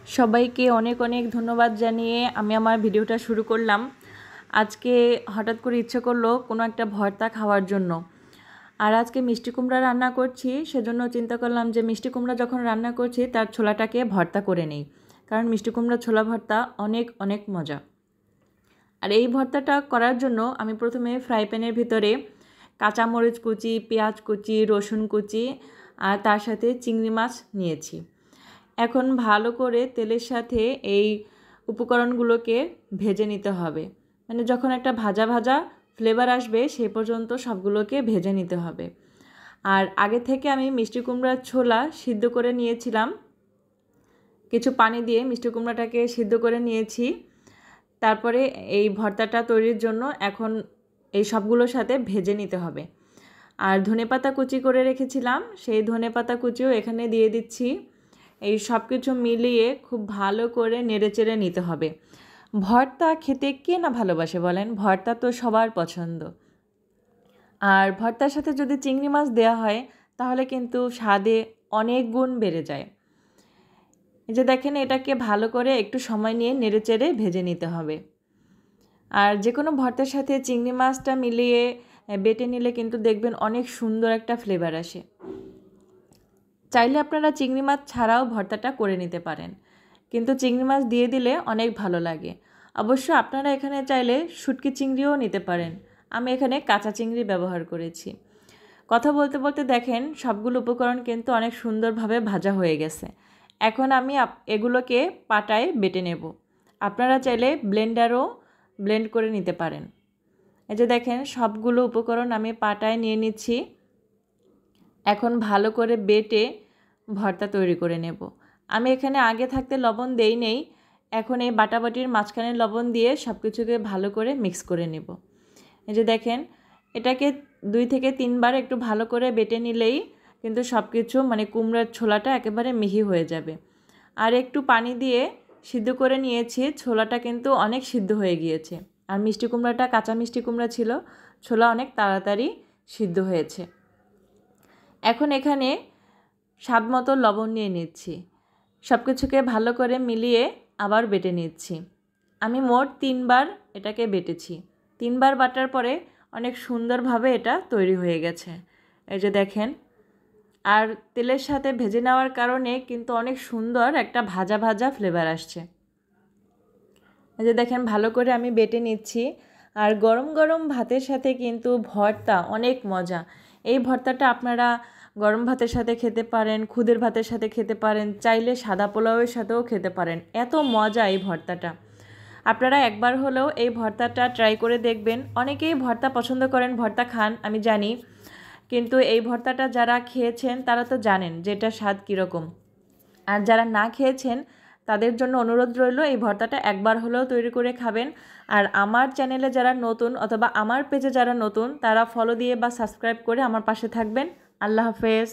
সবাইকে অনেক অনেক ধন্যবাদ জানিয়ে আমি আমার ভিডিওটা শুরু করলাম। আজকে হঠাৎ করে ইচ্ছে করলো কোনো একটা ভর্তা খাওয়ার জন্য। আর আজকে মিষ্টি কুমড়া রান্না করছি, সেজন্য চিন্তা করলাম যে মিষ্টি কুমড়া যখন রান্না করছি তার ছোলাটাকে ভর্তা করে নেই, কারণ মিষ্টি কুমড়া ছোলা ভর্তা অনেক অনেক মজা। আর এই ভর্তাটা করার জন্য আমি প্রথমে ফ্রাই প্যানের ভিতরে কাঁচামরিচ কুচি, পেঁয়াজ কুচি, রসুন কুচি আর তার সাথে চিংড়ি মাছ নিয়েছি। এখন ভালো করে তেলের সাথে এই উপকরণগুলোকে ভেজে নিতে হবে, মানে যখন একটা ভাজা ভাজা ফ্লেভার আসবে সেই পর্যন্ত সবগুলোকে ভেজে নিতে হবে। আর আগে থেকে আমি মিষ্টি কুমড়ার ছোলা সিদ্ধ করে নিয়েছিলাম, কিছু পানি দিয়ে মিষ্টি কুমড়াটাকে সিদ্ধ করে নিয়েছি। তারপরে এই ভর্তাটা তৈরির জন্য এখন এই সবগুলোর সাথে ভেজে নিতে হবে। আর ধনেপাতা কুচি করে রেখেছিলাম, সেই ধনেপাতা কুচিও এখানে দিয়ে দিচ্ছি। এই সব কিছু মিলিয়ে খুব ভালো করে নেড়েচেড়ে নিতে হবে। ভর্তা খেতে কে না ভালোবাসে বলেন, ভর্তা তো সবার পছন্দ। আর ভর্তার সাথে যদি চিংড়ি মাছ দেওয়া হয় তাহলে কিন্তু স্বাদে অনেক গুণ বেড়ে যায়। এই যে দেখেন, এটাকে ভালো করে একটু সময় নিয়ে নেড়েচেড়ে ভেজে নিতে হবে। আর যে কোনো ভর্তার সাথে চিংড়ি মাছটা মিলিয়ে বেটে নিলে কিন্তু দেখবেন অনেক সুন্দর একটা ফ্লেভার আসে। চাইলে আপনারা চিংড়ি মাছ ছাড়াও ভর্তাটা করে নিতে পারেন, কিন্তু চিংড়ি মাছ দিয়ে দিলে অনেক ভালো লাগে। অবশ্য আপনারা এখানে চাইলে শুটকি চিংড়িও নিতে পারেন, আমি এখানে কাঁচা চিংড়ি ব্যবহার করেছি। কথা বলতে বলতে দেখেন সবগুলো উপকরণ কিন্তু অনেক সুন্দরভাবে ভাজা হয়ে গেছে। এখন আমি এগুলোকে পাটায় বেটে নেব। আপনারা চাইলে ব্লেন্ডারও ব্লেন্ড করে নিতে পারেন। এই যে দেখেন সবগুলো উপকরণ আমি পাটায় নিয়ে নিচ্ছি। এখন ভালো করে বেটে ভর্তা তৈরি করে নেব। আমি এখানে আগে থাকতে লবণ দেই নেই, এখন এই বাটাবাটির মাঝখানে লবণ দিয়ে সব কিছুকে ভালো করে মিক্স করে নেব। এই যে দেখেন, এটাকে 2 থেকে 3 বার একটু ভালো করে বেটে নিলেই কিন্তু সব কিছু মানে কুমড়ার ছোলাটা একেবারে মিহি হয়ে যাবে। আর একটু পানি দিয়ে সিদ্ধ করে নিয়েছি, ছোলাটা কিন্তু অনেক সিদ্ধ হয়ে গিয়েছে। আর মিষ্টি কুমড়াটা কাঁচা মিষ্টি কুমড়া ছিল, ছোলা অনেক তাড়াতাড়ি সিদ্ধ হয়েছে। এখন এখানে স্বাদ মতো লবণ নিয়ে নিচ্ছি, সব কিছুকে ভালো করে মিলিয়ে আবার বেটে নিচ্ছি। আমি মোট 3 বার এটাকে বেটেছি। 3 বার বাটার পরে অনেক সুন্দরভাবে এটা তৈরি হয়ে গেছে। এই যে দেখেন, আর তেলের সাথে ভেজে নেওয়ার কারণে কিন্তু অনেক সুন্দর একটা ভাজা ভাজা ফ্লেভার আসছে। এই যে দেখেন ভালো করে আমি বেটে নিচ্ছি। আর গরম গরম ভাতের সাথে কিন্তু ভর্তা অনেক মজা। এই ভর্তাটা আপনারা গরম ভাতের সাথে খেতে পারেন, খুদের ভাতের সাথে খেতে পারেন, চাইলে সাদা পোলাওয়ের সাথেও খেতে পারেন। এত মজা এই ভর্তাটা। আপনারা একবার হলেও এই ভর্তাটা ট্রাই করে দেখবেন। অনেকেই ভর্তা পছন্দ করেন, ভর্তা খান আমি জানি, কিন্তু এই ভর্তাটা যারা খেয়েছেন তারা তো জানেন যে এটার স্বাদ কীরকম। আর যারা না খেয়েছেন তাদের জন্য অনুরোধ রইল এই ভর্তাটা একবার হলেও তৈরি করে খাবেন। আর আমার চ্যানেলে যারা নতুন অথবা আমার পেজে যারা নতুন তারা ফলো দিয়ে বা সাবস্ক্রাইব করে আমার পাশে থাকবেন। আল্লাহ হাফেজ।